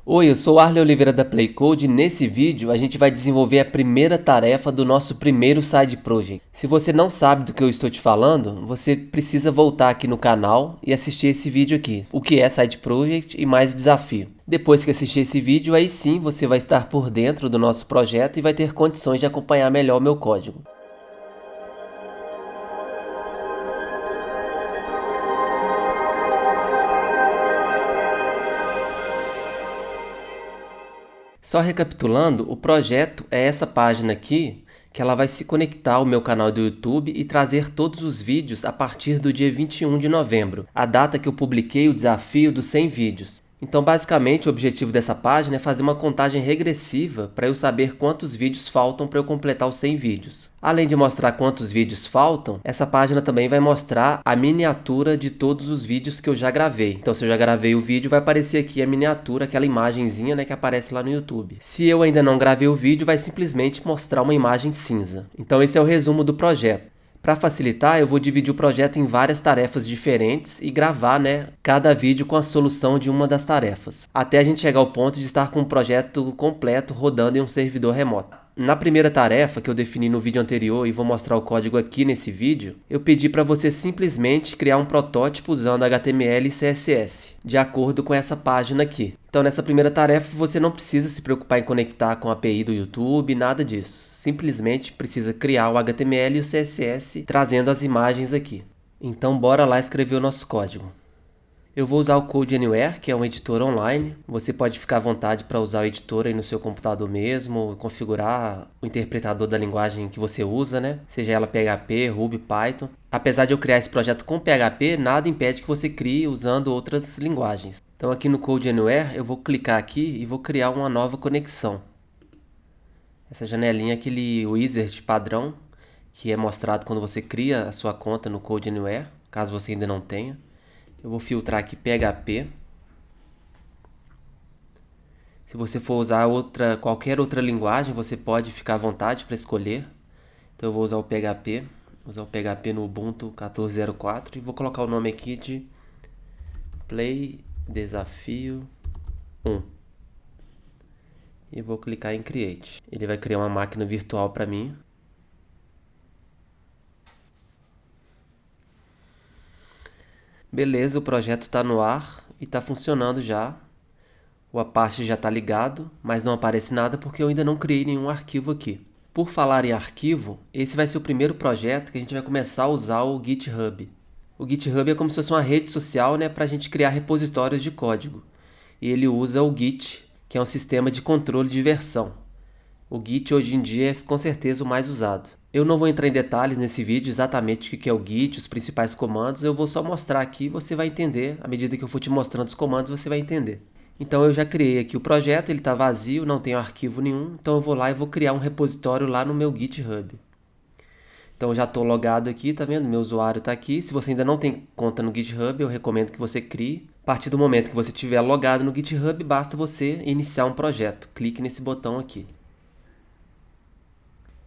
Oi, eu sou o Arley Oliveira da Playcode e nesse vídeo a gente vai desenvolver a primeira tarefa do nosso primeiro side project. Se você não sabe do que eu estou te falando, você precisa voltar aqui no canal e assistir esse vídeo aqui, o que é side project e mais o desafio. Depois que assistir esse vídeo, aí sim você vai estar por dentro do nosso projeto e vai ter condições de acompanhar melhor o meu código. Só recapitulando, o projeto é essa página aqui, que ela vai se conectar ao meu canal do YouTube e trazer todos os vídeos a partir do dia 21 de novembro, a data que eu publiquei o desafio dos 100 vídeos. Então, basicamente, o objetivo dessa página é fazer uma contagem regressiva para eu saber quantos vídeos faltam para eu completar os 100 vídeos. Além de mostrar quantos vídeos faltam, essa página também vai mostrar a miniatura de todos os vídeos que eu já gravei. Então, se eu já gravei o vídeo, vai aparecer aqui a miniatura, aquela imagenzinha, que aparece lá no YouTube. Se eu ainda não gravei o vídeo, vai simplesmente mostrar uma imagem cinza. Então, esse é o resumo do projeto. Para facilitar, eu vou dividir o projeto em várias tarefas diferentes e gravar, cada vídeo com a solução de uma das tarefas, até a gente chegar ao ponto de estar com o projeto completo rodando em um servidor remoto. Na primeira tarefa que eu defini no vídeo anterior e vou mostrar o código aqui nesse vídeo, eu pedi para você simplesmente criar um protótipo usando HTML e CSS, de acordo com essa página aqui. Então, nessa primeira tarefa, você não precisa se preocupar em conectar com a API do YouTube, nada disso. Simplesmente precisa criar o HTML e o CSS trazendo as imagens aqui. Então, bora lá escrever o nosso código. Eu vou usar o Code Anywhere, que é um editor online. Você pode ficar à vontade para usar o editor aí no seu computador mesmo, configurar o interpretador da linguagem que você usa, seja ela PHP, Ruby, Python. Apesar de eu criar esse projeto com PHP, nada impede que você crie usando outras linguagens. Então, aqui no Code Anywhere, eu vou clicar aqui e vou criar uma nova conexão. Essa janelinha é aquele wizard padrão que é mostrado quando você cria a sua conta no Code Anywhere, caso você ainda não tenha. Eu vou filtrar aqui PHP. Se você for usar qualquer outra linguagem, você pode ficar à vontade para escolher. Então eu vou usar o PHP, no Ubuntu 14.04 e vou colocar o nome aqui de Play Desafio 1. E vou clicar em Create. Ele vai criar uma máquina virtual para mim. Beleza, o projeto está no ar e está funcionando já. O Apache já está ligado, mas não aparece nada porque eu ainda não criei nenhum arquivo aqui. Por falar em arquivo, esse vai ser o primeiro projeto que a gente vai começar a usar o GitHub. O GitHub é como se fosse uma rede social, para a gente criar repositórios de código. E ele usa o Git, que é um sistema de controle de versão. O Git hoje em dia é com certeza o mais usado. Eu não vou entrar em detalhes nesse vídeo exatamente o que é o Git, os principais comandos, eu vou só mostrar aqui e você vai entender. À medida que eu for te mostrando os comandos, você vai entender. Então eu já criei aqui o projeto, ele está vazio, não tenho arquivo nenhum, então eu vou lá e vou criar um repositório lá no meu GitHub. Então eu já estou logado aqui, tá vendo? Meu usuário está aqui. Se você ainda não tem conta no GitHub, eu recomendo que você crie. A partir do momento que você estiver logado no GitHub, basta você iniciar um projeto. Clique nesse botão aqui.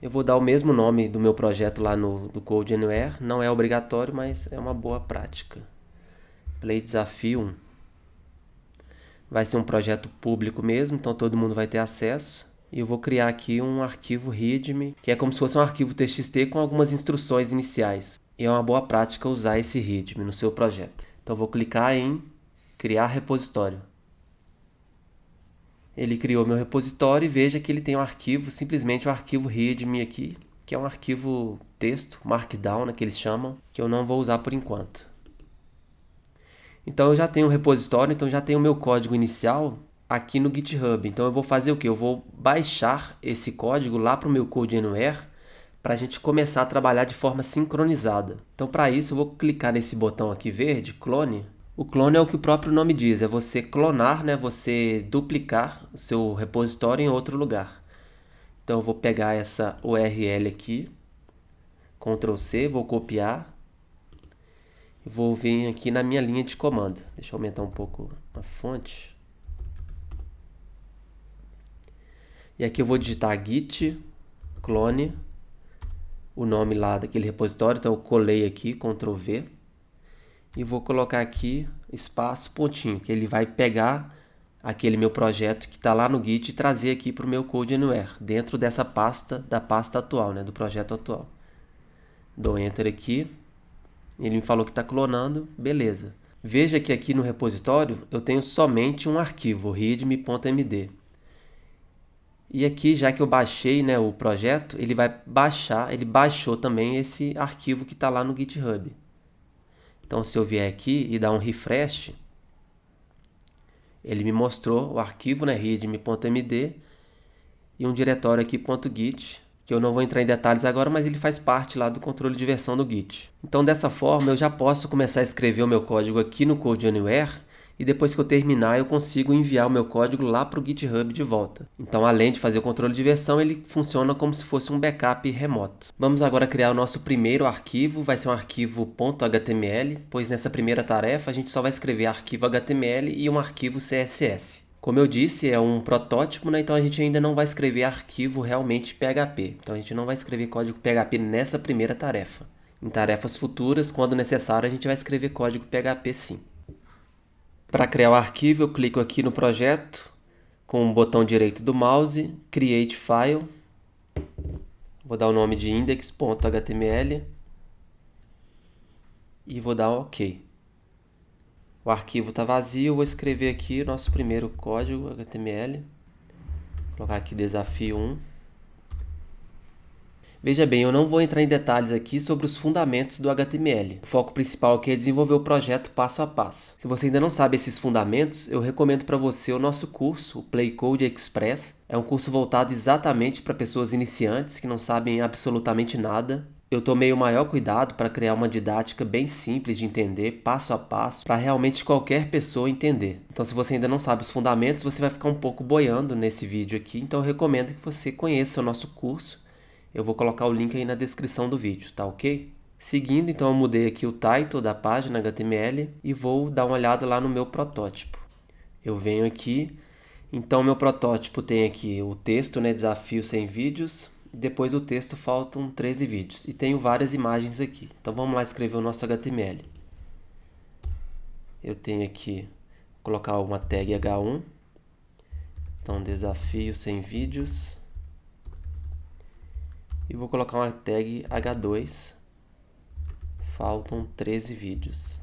Eu vou dar o mesmo nome do meu projeto lá no Code Anywhere. Não é obrigatório, mas é uma boa prática. Play Desafio 1. Vai ser um projeto público mesmo, então todo mundo vai ter acesso. E eu vou criar aqui um arquivo readme, que é como se fosse um arquivo TXT com algumas instruções iniciais. E é uma boa prática usar esse readme no seu projeto. Então eu vou clicar em criar repositório. Ele criou meu repositório e veja que ele tem um arquivo, simplesmente um arquivo readme aqui, que é um arquivo texto, markdown, que eles chamam, que eu não vou usar por enquanto. Então eu já tenho um repositório, então já tenho o meu código inicial aqui no GitHub. Então eu vou fazer o que? Eu vou baixar esse código lá para o meu Code Anywhere para a gente começar a trabalhar de forma sincronizada. Então para isso eu vou clicar nesse botão aqui verde, clone. O clone é o que o próprio nome diz, é você clonar, você duplicar o seu repositório em outro lugar. Então eu vou pegar essa URL aqui, Ctrl C, vou copiar e vou vir aqui na minha linha de comando. Deixa eu aumentar um pouco a fonte. E aqui eu vou digitar git clone, o nome lá daquele repositório, então eu colei aqui, Ctrl V. E vou colocar aqui espaço, pontinho, que ele vai pegar aquele meu projeto que está lá no Git e trazer aqui para o meu Code Anywhere, dentro dessa pasta, da pasta atual, né, do projeto atual. Dou Enter aqui, ele me falou que está clonando, beleza. Veja que aqui no repositório eu tenho somente um arquivo, readme.md. E aqui, já que eu baixei, né, o projeto, ele vai baixar, ele baixou também esse arquivo que está lá no GitHub. Então, se eu vier aqui e dar um refresh, ele me mostrou o arquivo, né, readme.md, e um diretório aqui .git, que eu não vou entrar em detalhes agora, mas ele faz parte lá do controle de versão do Git. Então, dessa forma, eu já posso começar a escrever o meu código aqui no Code Anywhere, e depois que eu terminar, eu consigo enviar o meu código lá para o GitHub de volta. Então, além de fazer o controle de versão, ele funciona como se fosse um backup remoto. Vamos agora criar o nosso primeiro arquivo, vai ser um arquivo .html, pois nessa primeira tarefa a gente só vai escrever arquivo HTML e um arquivo CSS. Como eu disse, é um protótipo, né? Então a gente ainda não vai escrever arquivo realmente PHP. Então a gente não vai escrever código PHP nessa primeira tarefa. Em tarefas futuras, quando necessário, a gente vai escrever código PHP sim. Para criar o arquivo, eu clico aqui no projeto, com o botão direito do mouse, Create File. Vou dar o nome de index.html e vou dar OK. O arquivo está vazio, eu vou escrever aqui o nosso primeiro código HTML. Vou colocar aqui desafio 1. Veja bem, eu não vou entrar em detalhes aqui sobre os fundamentos do HTML. O foco principal aqui é desenvolver o projeto passo a passo. Se você ainda não sabe esses fundamentos, eu recomendo para você o nosso curso, o Play Code Express. É um curso voltado exatamente para pessoas iniciantes que não sabem absolutamente nada. Eu tomei o maior cuidado para criar uma didática bem simples de entender, passo a passo, para realmente qualquer pessoa entender. Então, se você ainda não sabe os fundamentos, você vai ficar um pouco boiando nesse vídeo aqui. Então, eu recomendo que você conheça o nosso curso. Eu vou colocar o link aí na descrição do vídeo, tá ok? Seguindo, então, eu mudei aqui o title da página HTML e vou dar uma olhada lá no meu protótipo. Eu venho aqui, então meu protótipo tem aqui o texto, né, desafio sem vídeos, depois do texto faltam 13 vídeos e tenho várias imagens aqui. Então vamos lá escrever o nosso HTML. Eu tenho aqui, vou colocar uma tag H1, então desafio sem vídeos. E vou colocar uma tag H2, faltam 13 vídeos.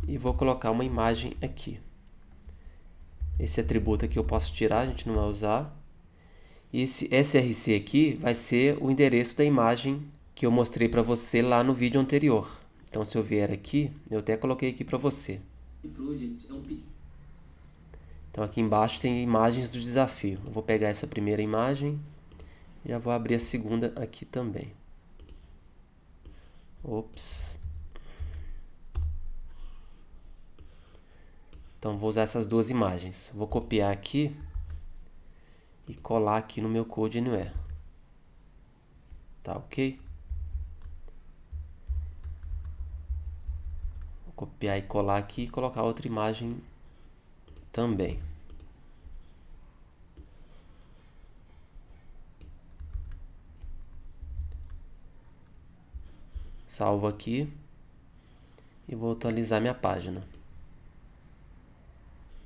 E vou colocar uma imagem aqui. Esse atributo aqui eu posso tirar, a gente não vai usar. E esse src aqui vai ser o endereço da imagem que eu mostrei para você lá no vídeo anterior. Então se eu vier aqui, eu até coloquei aqui para você. Então aqui embaixo tem imagens do desafio. Eu vou pegar essa primeira imagem e já vou abrir a segunda aqui também. Ops. Então vou usar essas duas imagens. Vou copiar aqui e colar aqui no meu Code Anywhere. Tá ok? Vou copiar e colar aqui e colocar outra imagem também. Salvo aqui e vou atualizar minha página.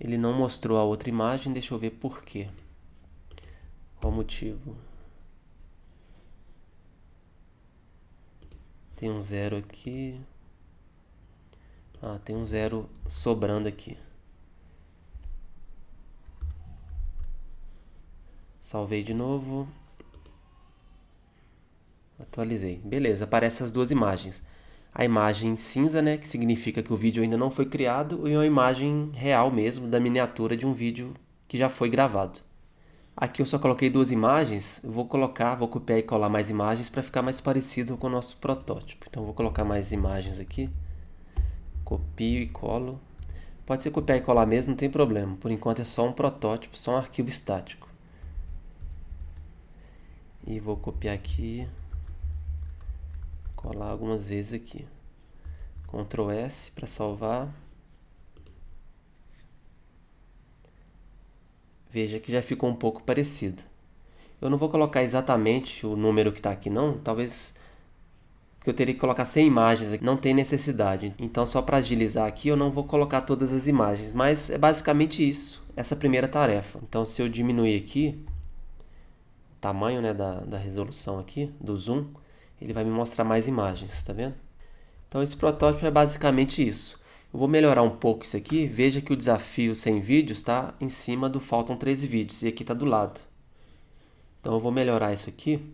Ele não mostrou a outra imagem, deixa eu ver por quê. Qual o motivo? Tem um zero aqui. Ah, tem um zero sobrando aqui. Salvei de novo. Atualizei. Beleza, aparecem as duas imagens. A imagem cinza, né, que significa que o vídeo ainda não foi criado, e uma imagem real mesmo, da miniatura de um vídeo que já foi gravado. Aqui eu só coloquei duas imagens, vou copiar e colar mais imagens para ficar mais parecido com o nosso protótipo. Então vou colocar mais imagens aqui. Copio e colo. Pode ser copiar e colar mesmo, não tem problema. Por enquanto é só um protótipo, só um arquivo estático. E vou copiar aqui, colar algumas vezes aqui. Ctrl S para salvar. Veja que já ficou um pouco parecido. Eu não vou colocar exatamente o número que está aqui não, talvez porque eu teria que colocar 100 imagens aqui, não tem necessidade. Então, só para agilizar aqui, eu não vou colocar todas as imagens, mas é basicamente isso, essa primeira tarefa. Então, se eu diminuir aqui o tamanho, né, da resolução aqui, do zoom, ele vai me mostrar mais imagens, tá vendo? Então, esse protótipo é basicamente isso. Eu vou melhorar um pouco isso aqui. Veja que o desafio sem vídeos está em cima do faltam 13 vídeos e aqui está do lado. Então eu vou melhorar isso aqui.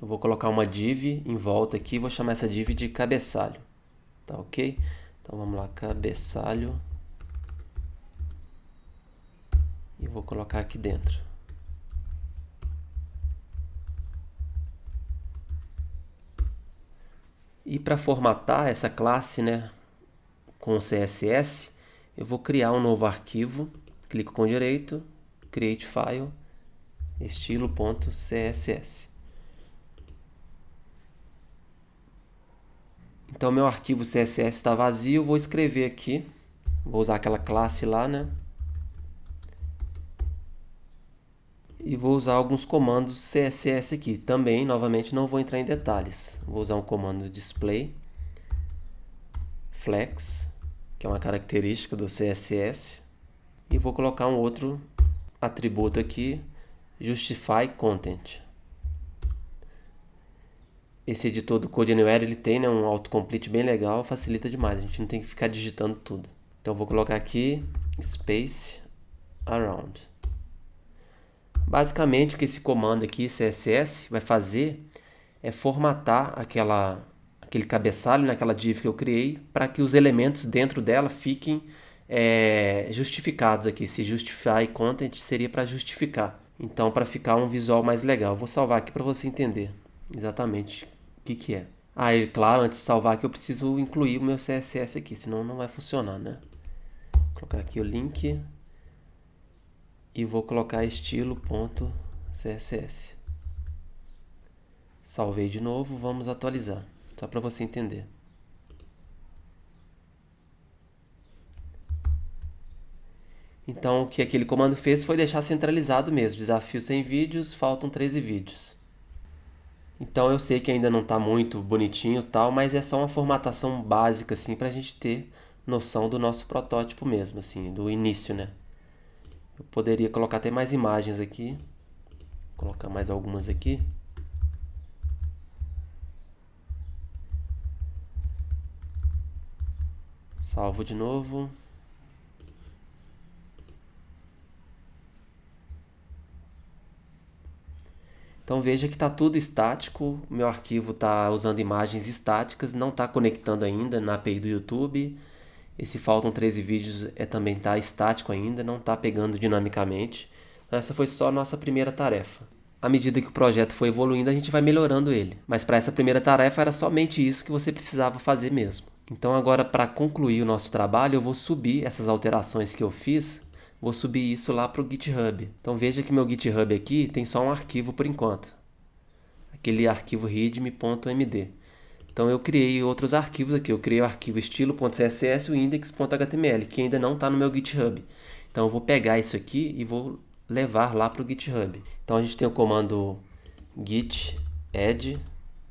Eu vou colocar uma div em volta aqui. Vou chamar essa div de cabeçalho. Tá ok? Então vamos lá, cabeçalho. E vou colocar aqui dentro. E para formatar essa classe, né, com CSS, eu vou criar um novo arquivo, clico com direito, Create File, estilo.css. Então, meu arquivo CSS está vazio, eu vou escrever aqui, vou usar aquela classe lá, né? E vou usar alguns comandos CSS aqui. Também, novamente, não vou entrar em detalhes. Vou usar um comando display, flex, que é uma característica do CSS. E vou colocar um outro atributo aqui, justify content. Esse editor do Code Anywhere, ele tem, né, um autocomplete bem legal, facilita demais. A gente não tem que ficar digitando tudo. Então, vou colocar aqui space around. Basicamente, o que esse comando aqui, CSS, vai fazer é formatar aquele cabeçalho naquela div que eu criei para que os elementos dentro dela fiquem justificados aqui. Se justify content seria para justificar. Então, para ficar um visual mais legal. Vou salvar aqui para você entender exatamente o que é. Ah, e claro, antes de salvar aqui eu preciso incluir o meu CSS aqui, senão não vai funcionar, né? Vou colocar aqui o link. E vou colocar estilo.css. Salvei de novo, vamos atualizar, só para você entender. Então, o que aquele comando fez foi deixar centralizado mesmo. Desafio sem vídeos, faltam 13 vídeos. Então, eu sei que ainda não está muito bonitinho e tal, mas é só uma formatação básica, assim, para a gente ter noção do nosso protótipo mesmo, assim, do início, né? Eu poderia colocar até mais imagens aqui. Vou colocar mais algumas aqui. Salvo de novo. Então veja que está tudo estático. O meu arquivo está usando imagens estáticas, não está conectando ainda na API do YouTube. Esse faltam 13 vídeos também está estático ainda, não está pegando dinamicamente. Essa foi só a nossa primeira tarefa. À medida que o projeto foi evoluindo, a gente vai melhorando ele. Mas para essa primeira tarefa era somente isso que você precisava fazer mesmo. Então agora, para concluir o nosso trabalho, eu vou subir essas alterações que eu fiz, vou subir isso lá para o GitHub. Então veja que meu GitHub aqui tem só um arquivo por enquanto. Aquele arquivo readme.md. Então eu criei outros arquivos aqui. Eu criei o arquivo estilo.css e o index.html, que ainda não está no meu GitHub. Então eu vou pegar isso aqui e vou levar lá para o GitHub. Então a gente tem o comando git add,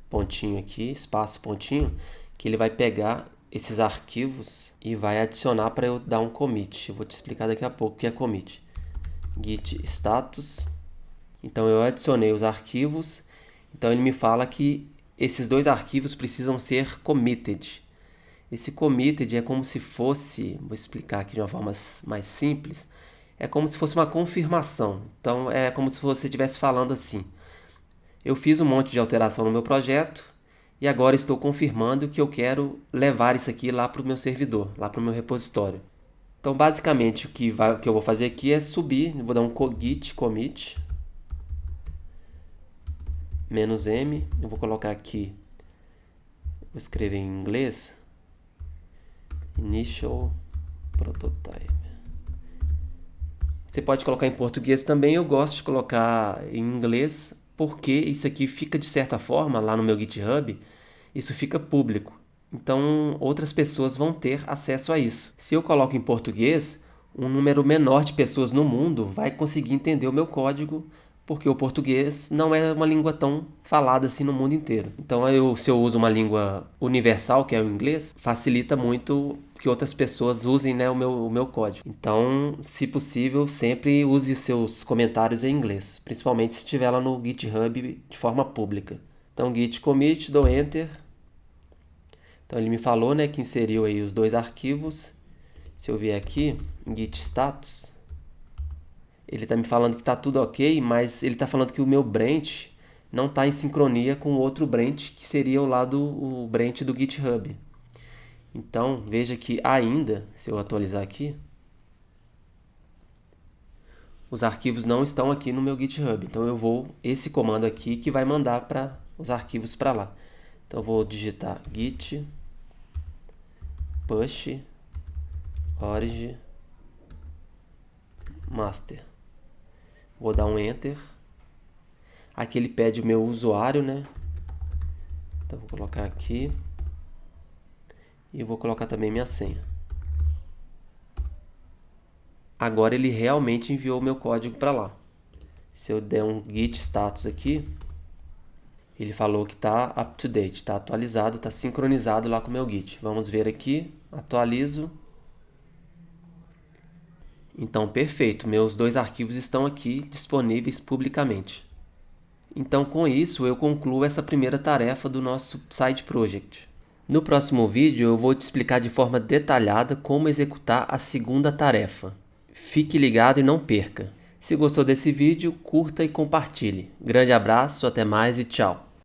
pontinho aqui, espaço, pontinho, que ele vai pegar esses arquivos e vai adicionar para eu dar um commit. Eu vou te explicar daqui a pouco o que é commit. Git status. Então eu adicionei os arquivos. Então ele me fala que esses dois arquivos precisam ser committed. Esse committed é como se fosse, vou explicar aqui de uma forma mais simples, é como se fosse uma confirmação. Então é como se você estivesse falando assim: eu fiz um monte de alteração no meu projeto e agora estou confirmando que eu quero levar isso aqui lá para o meu servidor, lá para o meu repositório. Então basicamente o que eu vou fazer aqui é subir, vou dar um git commit -m, eu vou colocar aqui, vou escrever em inglês, initial prototype. Você pode colocar em português também, eu gosto de colocar em inglês, porque isso aqui fica de certa forma, lá no meu GitHub, isso fica público. Então outras pessoas vão ter acesso a isso. Se eu coloco em português, um número menor de pessoas no mundo vai conseguir entender o meu código porque o português não é uma língua tão falada assim no mundo inteiro. Então, se eu uso uma língua universal, que é o inglês, facilita muito que outras pessoas usem, né, o meu código. Então, se possível, sempre use seus comentários em inglês, principalmente se estiver lá no GitHub de forma pública. Então, git commit, dou enter. Então, ele me falou, né, que inseriu aí os 2 arquivos. Se eu vier aqui, git status, ele está me falando que está tudo ok, mas ele está falando que o meu branch não está em sincronia com o outro branch, que seria o branch do GitHub. Então, veja que ainda, se eu atualizar aqui, os arquivos não estão aqui no meu GitHub. Então, esse comando aqui que vai mandar os arquivos para lá. Então, eu vou digitar git push org master. Vou dar um enter. Aqui ele pede o meu usuário, né? Então, vou colocar aqui. E vou colocar também minha senha. Agora ele realmente enviou o meu código para lá. Se eu der um git status aqui, ele falou que está up to date, está atualizado, está sincronizado lá com o meu git. Vamos ver aqui, atualizo. Então, perfeito, meus 2 arquivos estão aqui disponíveis publicamente. Então, com isso, eu concluo essa primeira tarefa do nosso side project. No próximo vídeo, eu vou te explicar de forma detalhada como executar a segunda tarefa. Fique ligado e não perca! Se gostou desse vídeo, curta e compartilhe. Grande abraço, até mais e tchau!